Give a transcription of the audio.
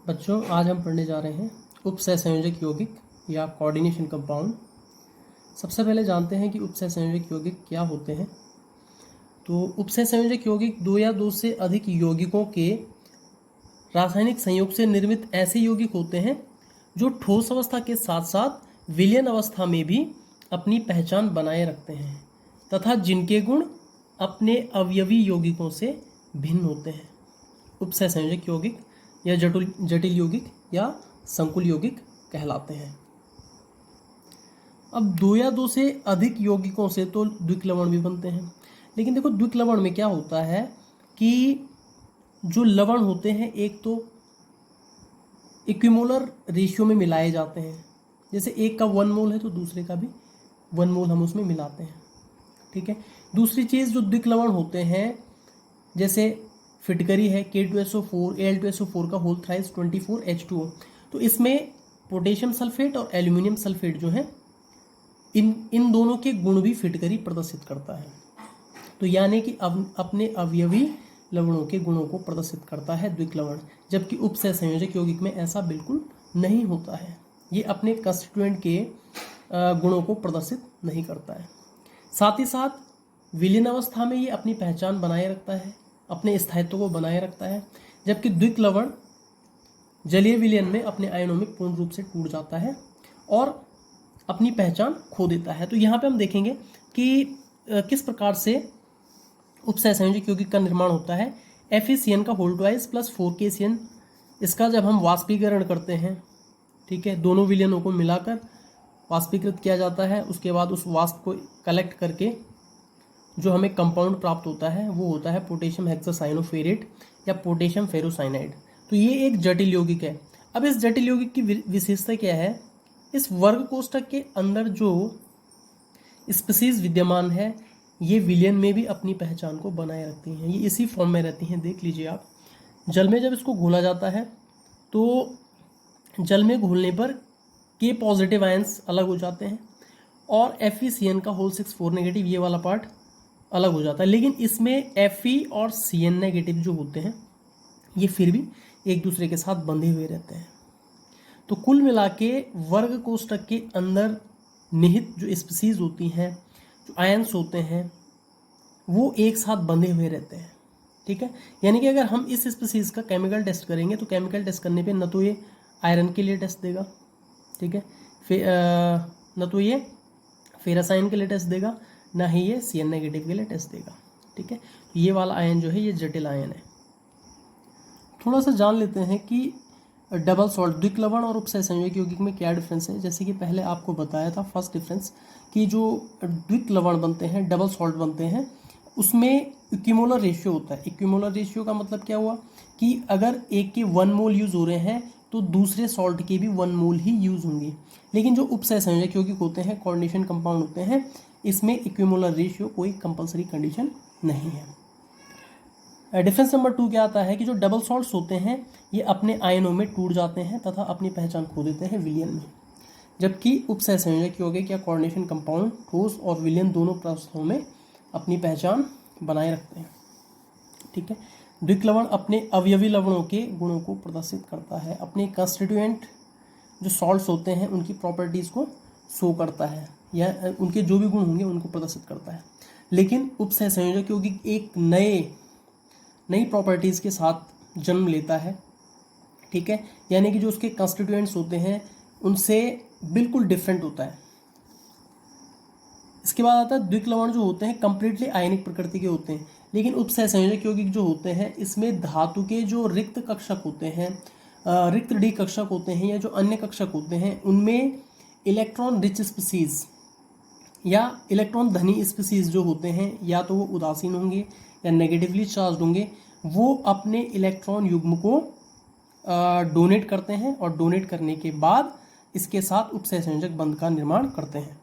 बच्चों, आज हम पढ़ने जा रहे हैं उपसहसंयोजक यौगिक या कोऑर्डिनेशन कंपाउंड। सबसे पहले जानते हैं कि उपसहसंयोजक यौगिक क्या होते हैं। तो उपसहसंयोजक यौगिक दो या दो से अधिक यौगिकों के रासायनिक संयोग से निर्मित ऐसे यौगिक होते हैं जो ठोस अवस्था के साथ साथ विलयन अवस्था में भी अपनी पहचान बनाए रखते हैं तथा जिनके गुण अपने अवयवी यौगिकों से भिन्न होते हैं। उपसहसंयोजक यौगिक या जटिल यौगिक या संकुल यौगिक कहलाते हैं। अब दो या दो से अधिक यौगिकों से तो द्विक लवण भी बनते हैं, लेकिन देखो द्विक लवण में क्या होता है कि जो लवण होते हैं एक तो इक्विमोलर रेशियो में मिलाए जाते हैं। जैसे एक का 1 मोल है तो दूसरे का भी 1 मोल हम उसमें मिलाते हैं। ठीक है। दूसरी चीज़ जो द्विक लवण होते हैं, जैसे फिटकरी है K2SO4 Al2SO4 का होल थ्राइस 24H2O, तो इसमें पोटेशियम सल्फेट और एल्यूमिनियम सल्फेट जो है इन दोनों के गुण भी फिटकरी प्रदर्शित करता है। तो यानी कि अपने अवयवी लवणों के गुणों को प्रदर्शित करता है द्विक लवण, जबकि उपसहसंयोजक यौगिक में ऐसा बिल्कुल नहीं होता है। ये अपने कंस्टिट्यूएंट के गुणों को प्रदर्शित नहीं करता है। साथ ही साथ विलीन अवस्था में ये अपनी पहचान बनाए रखता है, अपने स्थायित्व को बनाए रखता है, जबकि द्विक लवण जलीय विलयन में अपने आयनों में पूर्ण रूप से टूट जाता है और अपनी पहचान खो देता है। तो यहाँ पे हम देखेंगे कि किस प्रकार से उपसहसंयोजक यौगिक का निर्माण होता है। FeCN का होल ट्वाइस प्लस 4KCN, इसका जब हम वाष्पीकरण करते हैं, ठीक है, दोनों विलयनों को मिलाकर वाष्पीकृत किया जाता है। उसके बाद उस वाष्प को कलेक्ट करके जो हमें कंपाउंड प्राप्त होता है वो होता है पोटेशियम हेक्सासाइनोफेरेट या पोटेशियम फेरोसाइनाइड। तो ये एक जटिल यौगिक है। अब इस जटिल यौगिक की विशेषता क्या है, इस वर्ग कोष्ठक के अंदर जो स्पीसीज विद्यमान है ये विलयन में भी अपनी पहचान को बनाए रखती हैं। ये इसी फॉर्म में रहती हैं। देख लीजिए आप, जल में जब इसको घोला जाता है तो जल में घोलने पर K पॉजिटिव आयंस अलग हो जाते हैं और FeCN का होल 6 4 नेगेटिव ये वाला पार्ट अलग हो जाता है, लेकिन इसमें Fe और Cn नेगेटिव जो होते हैं ये फिर भी एक दूसरे के साथ बंधे हुए रहते हैं। तो कुल मिला के वर्ग कोष्ठक के अंदर निहित जो स्पीसीज होती हैं, जो आयंस होते हैं, वो एक साथ बंधे हुए रहते हैं। ठीक है। यानी कि अगर हम इस स्पीसीज का केमिकल टेस्ट करेंगे तो केमिकल टेस्ट करने पे न तो ये आयरन के लिए टेस्ट देगा, ठीक है, न तो ये फेरासाइन के लिए टेस्ट देगा, ना ही ये Cn नेगेटिव के लिए टेस्ट देगा। ठीक है। ये वाला आयन जो है ये जटिल आयन है। थोड़ा सा जान लेते हैं कि डबल सॉल्ट द्विक लवण और उपसहसंयोजक यौगिक में क्या डिफरेंस है। जैसे कि पहले आपको बताया था फर्स्ट डिफरेंस कि जो द्विक लवण बनते हैं, डबल सॉल्ट बनते हैं, उसमें इक्विमोलर रेशियो होता है। इक्विमोलर रेशियो का मतलब क्या हुआ कि अगर एक के 1 मोल यूज़ हो रहे हैं तो दूसरे सॉल्ट के भी 1 मोल ही यूज़ होंगे। लेकिन जो उपसहसंयोजक यौगिक होते हैं, कोऑर्डिनेशन कंपाउंड होते हैं, इसमें इक्विमोलर रेशियो कोई कंपलसरी कंडीशन नहीं है। डिफरेंस नंबर 2 क्या आता है कि जो डबल सॉल्ट्स होते हैं ये अपने आयनों में टूट जाते हैं तथा अपनी पहचान खो देते हैं विलयन में, जबकि उपसहसंयोजक यौगिक या कोऑर्डिनेशन कंपाउंड ठोस और विलयन दोनों अवस्थाओं में अपनी पहचान बनाए रखते हैं। ठीक है। द्विक लवण अपने अवयवी लवणों के गुणों को प्रदर्शित करता है, अपने कंस्टिट्यूएंट जो सॉल्ट्स होते हैं उनकी प्रॉपर्टीज़ को शो करता है या उनके जो भी गुण होंगे उनको प्रदर्शित करता है। लेकिन उपसहसंयोजक यौगिक एक नई प्रॉपर्टीज़ के साथ जन्म लेता है। ठीक है। यानी कि जो उसके कंस्टिट्यूएंट्स होते हैं उनसे बिल्कुल डिफरेंट होता है। इसके बाद आता है द्विक लवण जो होते हैं कंप्लीटली आयनिक प्रकृति के होते हैं, लेकिन उपसहसंयोजक यौगिक जो होते हैं इसमें धातु के जो रिक्त कक्षक होते हैं, रिक्त डी कक्षक होते हैं या जो अन्य कक्षक होते हैं, उनमें इलेक्ट्रॉन रिच स्पीसीज या इलेक्ट्रॉन धनी स्पीसीज जो होते हैं या तो वो उदासीन होंगे या नेगेटिवली चार्ज होंगे, वो अपने इलेक्ट्रॉन युग्म को डोनेट करते हैं और डोनेट करने के बाद इसके साथ उपसहसंयोजक बंध का निर्माण करते हैं।